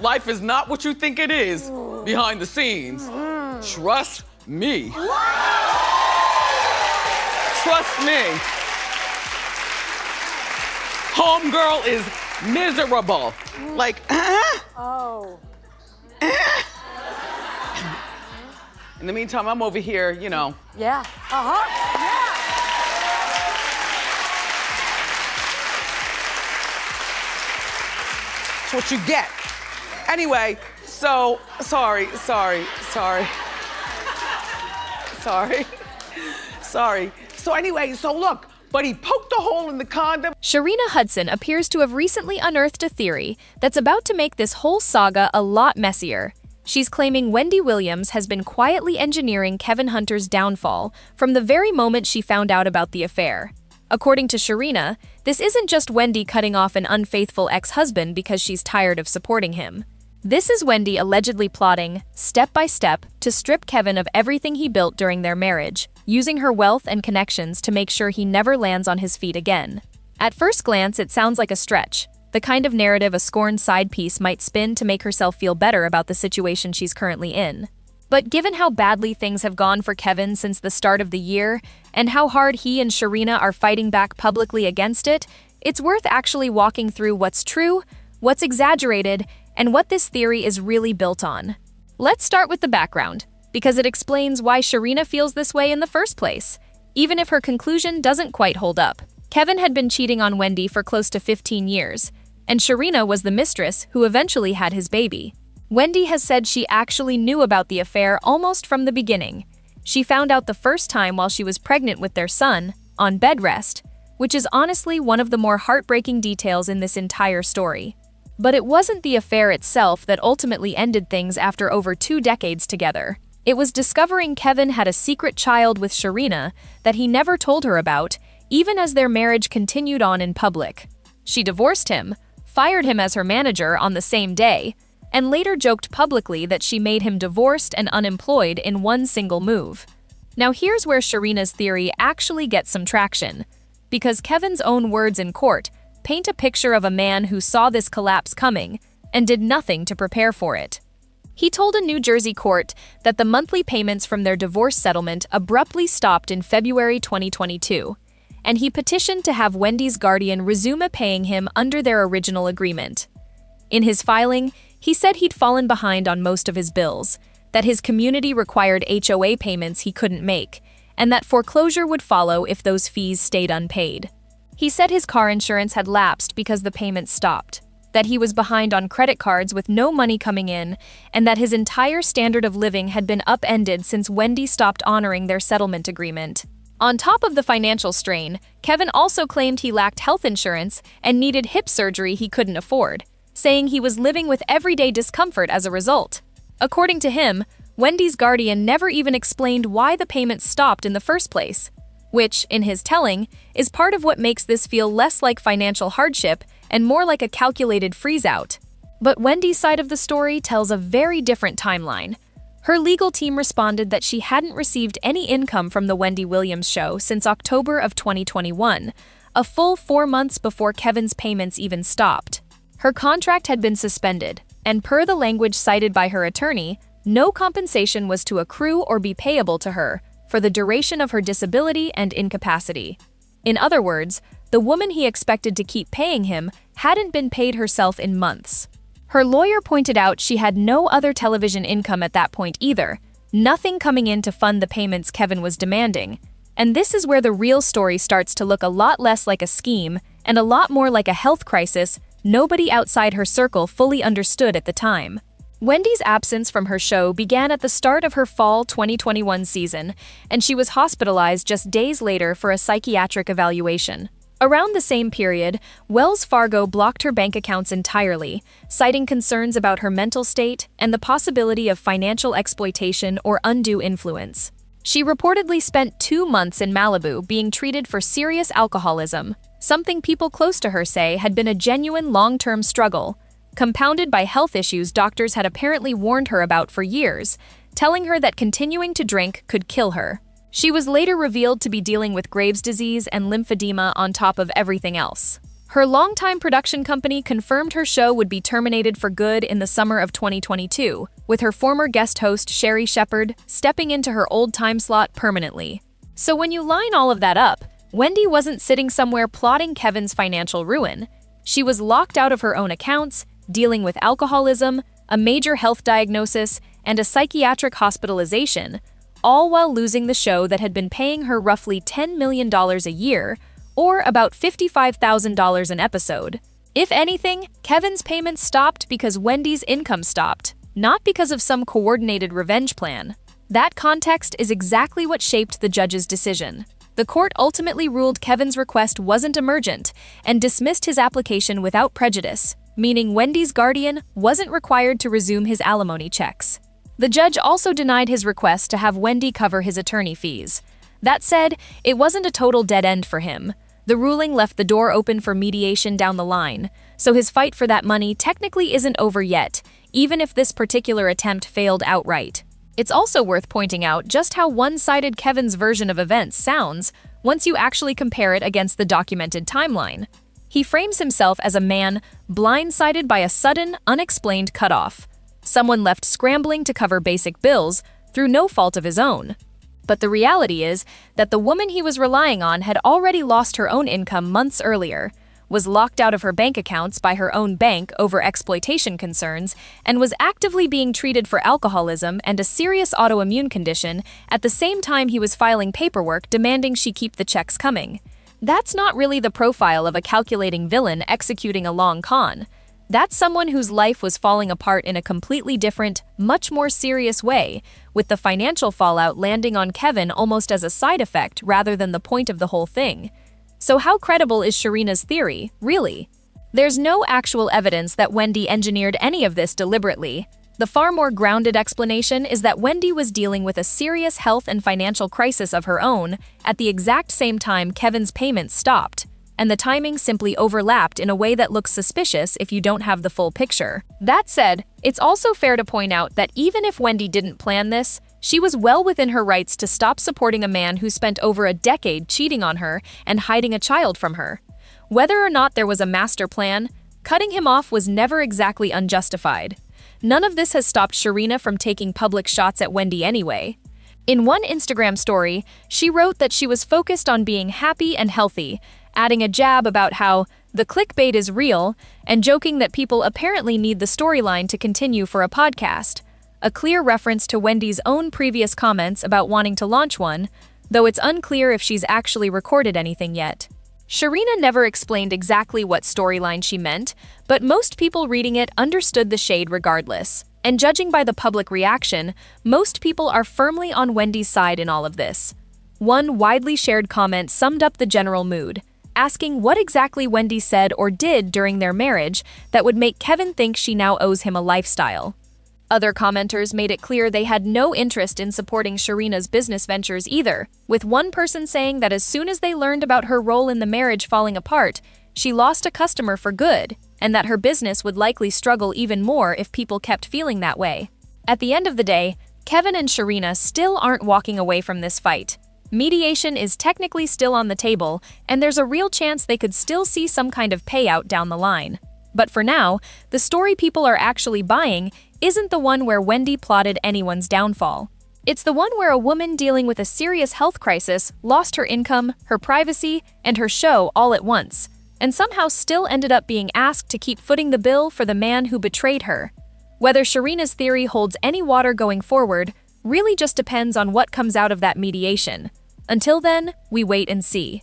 Life is not what you think it is behind the scenes. Trust me. Trust me. Homegirl is miserable. Like, Oh. In the meantime, I'm over here, you know. Yeah. Uh-huh. That's what you get. Anyway, so, sorry. So anyway, so look, but he poked a hole in the condom. Sharina Hudson appears to have recently unearthed a theory that's about to make this whole saga a lot messier. She's claiming Wendy Williams has been quietly engineering Kevin Hunter's downfall from the very moment she found out about the affair. According to Sharina, this isn't just Wendy cutting off an unfaithful ex-husband because she's tired of supporting him. This is Wendy allegedly plotting, step by step, to strip Kevin of everything he built during their marriage, using her wealth and connections to make sure he never lands on his feet again. At first glance, it sounds like a stretch, the kind of narrative a scorned side piece might spin to make herself feel better about the situation she's currently in. But given how badly things have gone for Kevin since the start of the year, and how hard he and Sharina are fighting back publicly against it, it's worth actually walking through what's true, what's exaggerated, and what this theory is really built on. Let's start with the background, because it explains why Sharina feels this way in the first place, even if her conclusion doesn't quite hold up. Kevin had been cheating on Wendy for close to 15 years, and Sharina was the mistress who eventually had his baby. Wendy has said she actually knew about the affair almost from the beginning. She found out the first time while she was pregnant with their son, on bed rest, which is honestly one of the more heartbreaking details in this entire story. But it wasn't the affair itself that ultimately ended things after over 2 decades together. It was discovering Kevin had a secret child with Sharina that he never told her about, even as their marriage continued on in public. She divorced him, fired him as her manager on the same day, and later joked publicly that she made him divorced and unemployed in one single move. Now here's where Sharina's theory actually gets some traction, because Kevin's own words in court paint a picture of a man who saw this collapse coming and did nothing to prepare for it. He told a New Jersey court that the monthly payments from their divorce settlement abruptly stopped in February 2022, and he petitioned to have Wendy's guardian resume paying him under their original agreement. In his filing, he said he'd fallen behind on most of his bills, that his community required HOA payments he couldn't make, and that foreclosure would follow if those fees stayed unpaid. He said his car insurance had lapsed because the payments stopped, that he was behind on credit cards with no money coming in, and that his entire standard of living had been upended since Wendy stopped honoring their settlement agreement. On top of the financial strain, Kevin also claimed he lacked health insurance and needed hip surgery he couldn't afford, saying he was living with everyday discomfort as a result. According to him, Wendy's guardian never even explained why the payments stopped in the first place, which, in his telling, is part of what makes this feel less like financial hardship and more like a calculated freeze-out. But Wendy's side of the story tells a very different timeline. Her legal team responded that she hadn't received any income from the Wendy Williams show since October of 2021, a full 4 months before Kevin's payments even stopped. Her contract had been suspended, and per the language cited by her attorney, no compensation was to accrue or be payable to her for the duration of her disability and incapacity. In other words, the woman he expected to keep paying him hadn't been paid herself in months. Her lawyer pointed out she had no other television income at that point either, nothing coming in to fund the payments Kevin was demanding. And this is where the real story starts to look a lot less like a scheme and a lot more like a health crisis nobody outside her circle fully understood at the time. Wendy's absence from her show began at the start of her fall 2021 season, and she was hospitalized just days later for a psychiatric evaluation. Around the same period, Wells Fargo blocked her bank accounts entirely, citing concerns about her mental state and the possibility of financial exploitation or undue influence. She reportedly spent 2 months in Malibu being treated for serious alcoholism, something people close to her say had been a genuine long-term struggle, compounded by health issues doctors had apparently warned her about for years, telling her that continuing to drink could kill her. She was later revealed to be dealing with Graves' disease and lymphedema on top of everything else. Her longtime production company confirmed her show would be terminated for good in the summer of 2022, with her former guest host Sherry Shepherd stepping into her old time slot permanently. So when you line all of that up, Wendy wasn't sitting somewhere plotting Kevin's financial ruin. She was locked out of her own accounts, dealing with alcoholism, a major health diagnosis, and a psychiatric hospitalization, all while losing the show that had been paying her roughly $10 million a year, or about $55,000 an episode. If anything, Kevin's payments stopped because Wendy's income stopped, not because of some coordinated revenge plan. That context is exactly what shaped the judge's decision. The court ultimately ruled Kevin's request wasn't emergent and dismissed his application without prejudice, meaning Wendy's guardian wasn't required to resume his alimony checks. The judge also denied his request to have Wendy cover his attorney fees. That said, it wasn't a total dead end for him. The ruling left the door open for mediation down the line, so his fight for that money technically isn't over yet, even if this particular attempt failed outright. It's also worth pointing out just how one-sided Kevin's version of events sounds once you actually compare it against the documented timeline. He frames himself as a man blindsided by a sudden, unexplained cutoff, someone left scrambling to cover basic bills through no fault of his own. But the reality is that the woman he was relying on had already lost her own income months earlier, was locked out of her bank accounts by her own bank over exploitation concerns, and was actively being treated for alcoholism and a serious autoimmune condition at the same time he was filing paperwork demanding she keep the checks coming. That's not really the profile of a calculating villain executing a long con. That's someone whose life was falling apart in a completely different, much more serious way, with the financial fallout landing on Kevin almost as a side effect rather than the point of the whole thing. So how credible is Sharina's theory, really? There's no actual evidence that Wendy engineered any of this deliberately. The far more grounded explanation is that Wendy was dealing with a serious health and financial crisis of her own at the exact same time Kevin's payments stopped, and the timing simply overlapped in a way that looks suspicious if you don't have the full picture. That said, it's also fair to point out that even if Wendy didn't plan this, she was well within her rights to stop supporting a man who spent over a decade cheating on her and hiding a child from her. Whether or not there was a master plan, cutting him off was never exactly unjustified. None of this has stopped Sharina from taking public shots at Wendy anyway. In one Instagram story, she wrote that she was focused on being happy and healthy, adding a jab about how the clickbait is real and joking that people apparently need the storyline to continue for a podcast, a clear reference to Wendy's own previous comments about wanting to launch one, though it's unclear if she's actually recorded anything yet. Sharina never explained exactly what storyline she meant, but most people reading it understood the shade regardless. And judging by the public reaction, most people are firmly on Wendy's side in all of this. One widely shared comment summed up the general mood, asking what exactly Wendy said or did during their marriage that would make Kevin think she now owes him a lifestyle. Other commenters made it clear they had no interest in supporting Sharina's business ventures either, with one person saying that as soon as they learned about her role in the marriage falling apart, she lost a customer for good, and that her business would likely struggle even more if people kept feeling that way. At the end of the day, Kevin and Sharina still aren't walking away from this fight. Mediation is technically still on the table, and there's a real chance they could still see some kind of payout down the line. But for now, the story people are actually buying isn't the one where Wendy plotted anyone's downfall. It's the one where a woman dealing with a serious health crisis lost her income, her privacy, and her show all at once, and somehow still ended up being asked to keep footing the bill for the man who betrayed her. Whether Sharina's theory holds any water going forward really just depends on what comes out of that mediation. Until then, we wait and see.